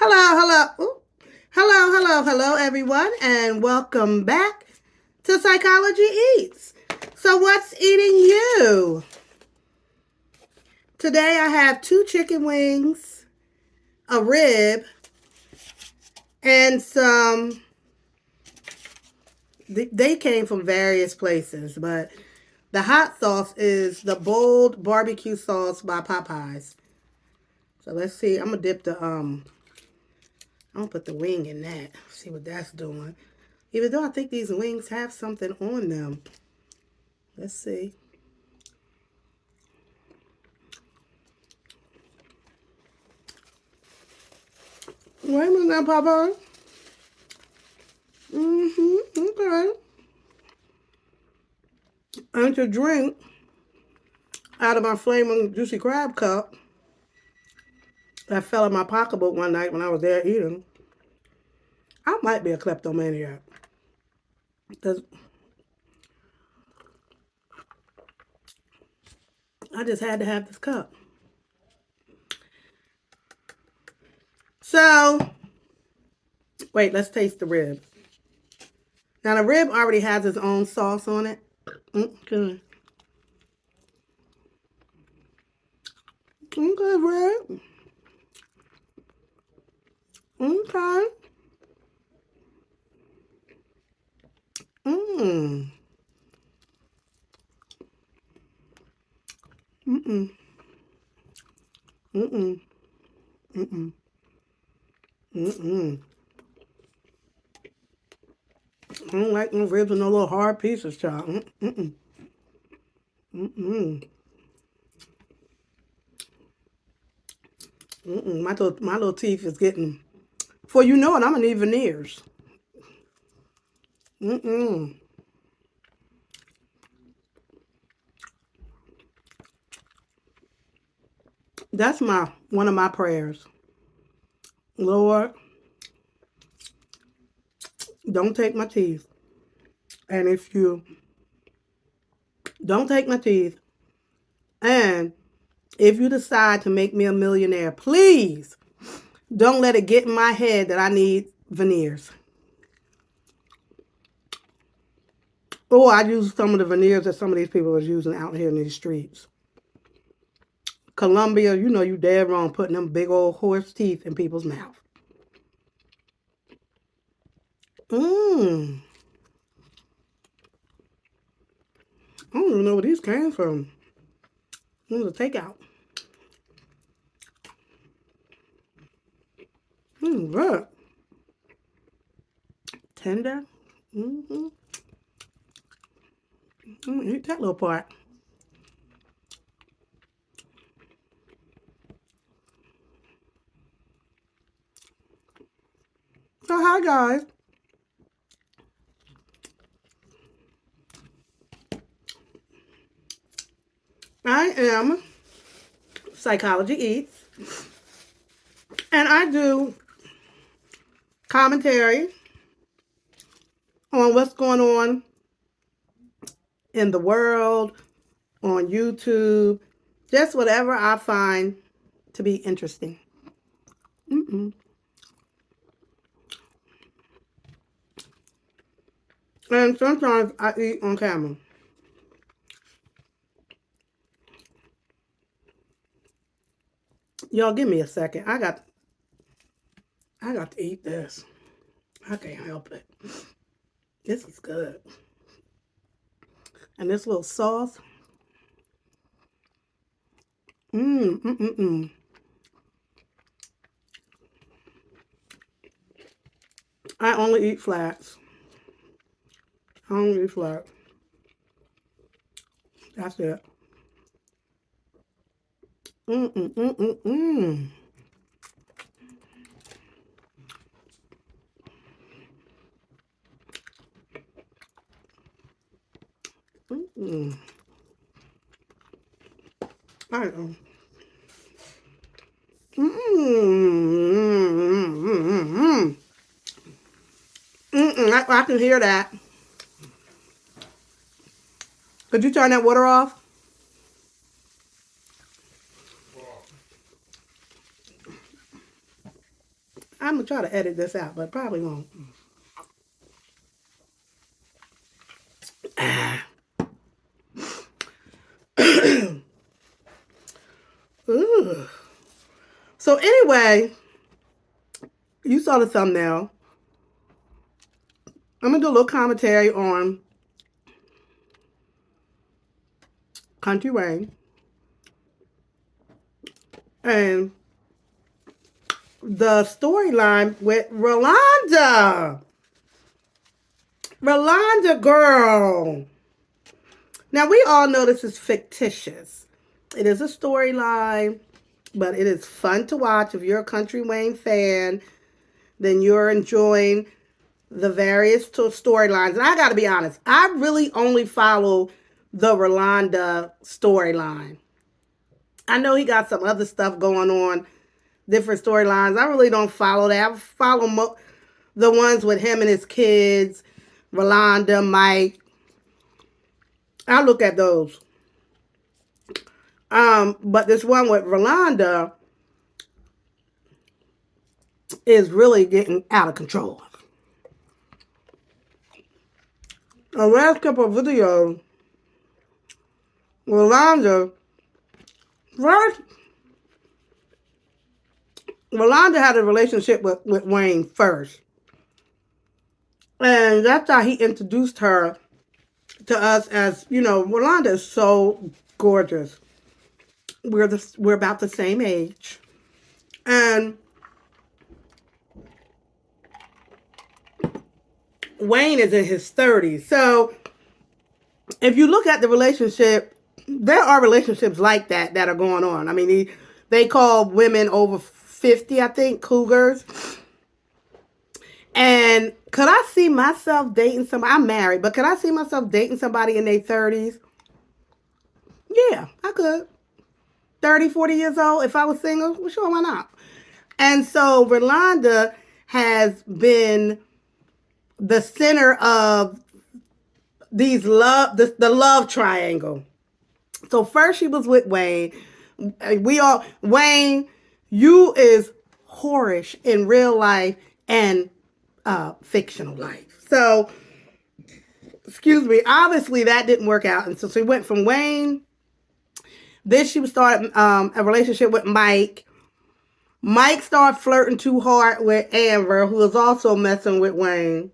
Hello, hello. Ooh. Hello, everyone, and welcome back to Psychology Eats. So, what's eating you? Today, I have two chicken wings, a rib, and some. They came from various places, but the hot sauce is the bold barbecue sauce by Popeyes. So, let's see. I'm gonna dip I'm gonna put the wing in that. See what that's doing. Even though I think these wings have something on them. Let's see. Wait a minute now, Papa. Okay. And to drink out of my flaming juicy crab cup that fell in my pocketbook one night when I was there eating, I might be a kleptomaniac. Because I just had to have this cup. So, wait, let's taste the rib. Now, the rib already has its own sauce on it. Okay. Okay, rib. Okay. Mmm. Mm-mm. Mm-mm. Mm-mm. Mm-mm. I don't like no ribs and no little hard pieces, child. Mm-mm. Mm-mm. Mm-mm. My little teeth is getting. Before you know it, I'm gonna need veneers. Mm-mm. That's my one of my prayers. Lord, don't take my teeth. And if you don't take my teeth, and if you decide to make me a millionaire, please don't let it get in my head that I need veneers. Or I use some of the veneers that some of these people are using out here in these streets. Colombia, you know you dead wrong putting them big old horse teeth in people's mouth. Mmm. I don't even know where these came from. It was a takeout. Look. Tender. Mm-hmm. Eat that little part. So hi guys. I am Psychology Eats, and I do commentary on what's going on in the world, on YouTube, just whatever I find to be interesting. Mm-mm. And sometimes I eat on camera. Y'all give me a second. I got to eat this. I can't help it. This is good. And this little sauce. Mm. I only eat flats. I only eat flat. That's it. Mm. Mm. I know. Mm. I can hear that. Could you turn that water off? I'm going to try to edit this out, but probably won't. Ooh. So anyway, you saw the thumbnail. I'm going to do a little commentary on Country Wayne. And the storyline with Rolanda. Rolanda, girl. Now, we all know this is fictitious. It is a storyline, but it is fun to watch. If you're a Country Wayne fan, then you're enjoying the various storylines. And I got to be honest, I really only follow the Rolanda storyline. I know he got some other stuff going on, different storylines. I really don't follow that. I follow the ones with him and his kids, Rolanda, Mike. I look at those. But this one with Rolanda is really getting out of control. The last couple of videos, Rolanda had a relationship with Wayne first. And that's how he introduced her to us as, you know, Rolanda is so gorgeous. We're about the same age. And Wayne is in his 30s. So if you look at the relationship, there are relationships like that are going on. I mean, they call women over 50, I think, cougars. And could I see myself dating somebody? I'm married, but could I see myself dating somebody in their 30s? Yeah, I could. 30, 40 years old, if I was single, well, sure, why not? And so Rolanda has been the center of the love triangle. So first she was with Wayne. Wayne, you is whorish in real life and fictional life. So, excuse me, obviously that didn't work out. And so she went from Wayne. Then she started a relationship with Mike. Mike started flirting too hard with Amber, who was also messing with Wayne.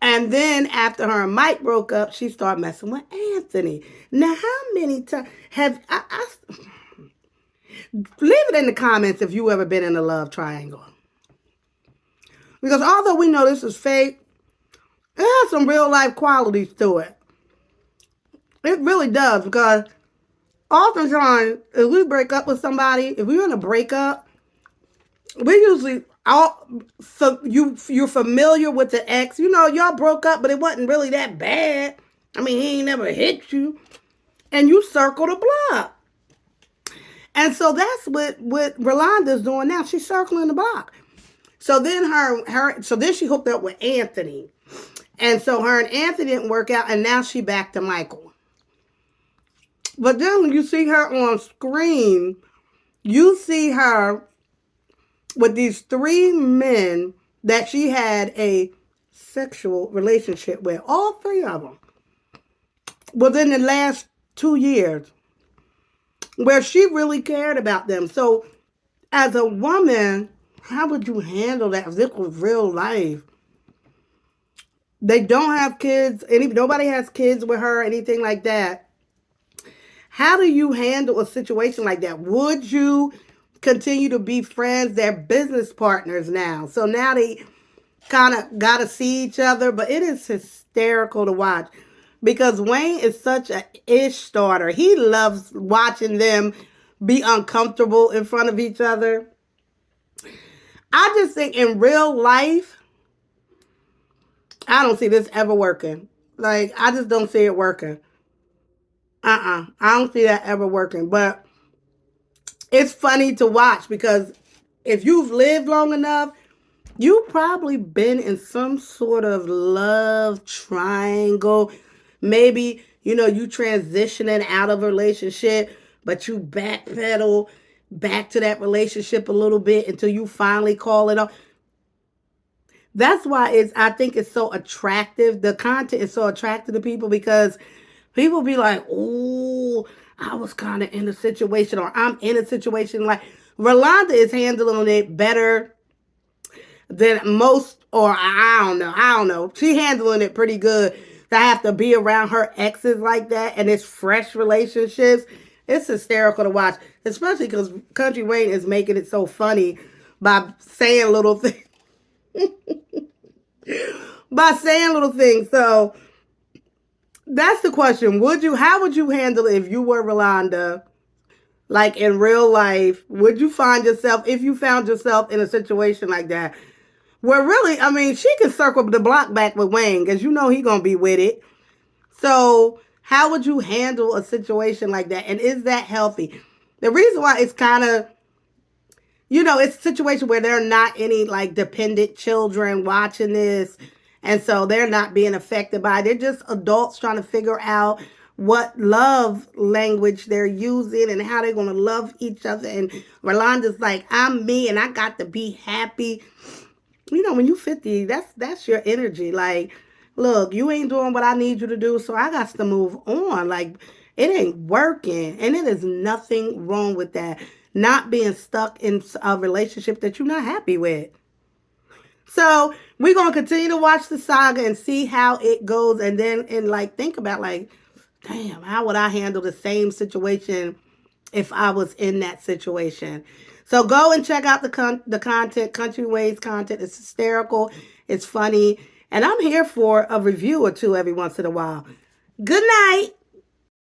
And then after her and Mike broke up, she started messing with Anthony. Now, how many times have leave it in the comments if you ever been in a love triangle. Because although we know this is fake, it has some real life qualities to it. It really does, because oftentimes, if we break up with somebody, if we're in a breakup, we usually you're familiar with the ex. You know, y'all broke up, but it wasn't really that bad. I mean, he ain't never hit you. And you circle the block. And so that's what Rolanda's doing now. She's circling the block. So then then she hooked up with Anthony. And so her and Anthony didn't work out, and now she back to Michael. But then when you see her on screen, you see her with these 3 men that she had a sexual relationship with. All 3 of them. Within the last 2 years. Where she really cared about them. So, as a woman, how would you handle that if this was real life? They don't have kids. Nobody has kids with her, anything like that. How do you handle a situation like that? Would you continue to be friends? They're business partners now. So now they kind of got to see each other. But it is hysterical to watch. Because Wayne is such an ish starter. He loves watching them be uncomfortable in front of each other. I just think in real life, I don't see this ever working. Like, I just don't see it working. I don't see that ever working. But it's funny to watch, because if you've lived long enough, you've probably been in some sort of love triangle. Maybe, you transitioning out of a relationship, but you backpedal back to that relationship a little bit until you finally call it off. That's why I think it's so attractive. The content is so attractive to people because people be like, oh, I was kind of in a situation, or I'm in a situation. Like, Rolanda is handling it better than most, or I don't know. I don't know. She handling it pretty good. To have to be around her exes like that and it's fresh relationships. It's hysterical to watch, especially because Country Wayne is making it so funny by saying little things. By saying little things. So that's the question. How would you handle it if you were Rolanda? Like in real life, would you find yourself, if you found yourself in a situation like that, where really, I mean, she can circle the block back with Wayne, because you know he gonna be with it. So how would you handle a situation like that? And is that healthy? The reason why it's kind of, it's a situation where there are not any like dependent children watching this. And so they're not being affected by it. They're just adults trying to figure out what love language they're using and how they're going to love each other. And Rolanda's like, I'm me and I got to be happy. When you're 50, that's your energy. Like, look, you ain't doing what I need you to do, so I got to move on. Like, it ain't working. And it is nothing wrong with that. Not being stuck in a relationship that you're not happy with. So we're going to continue to watch the saga and see how it goes. And then, think about, damn, how would I handle the same situation if I was in that situation? So go and check out the content. Country Wayne's content is hysterical. It's funny. And I'm here for a review or two every once in a while. Good night.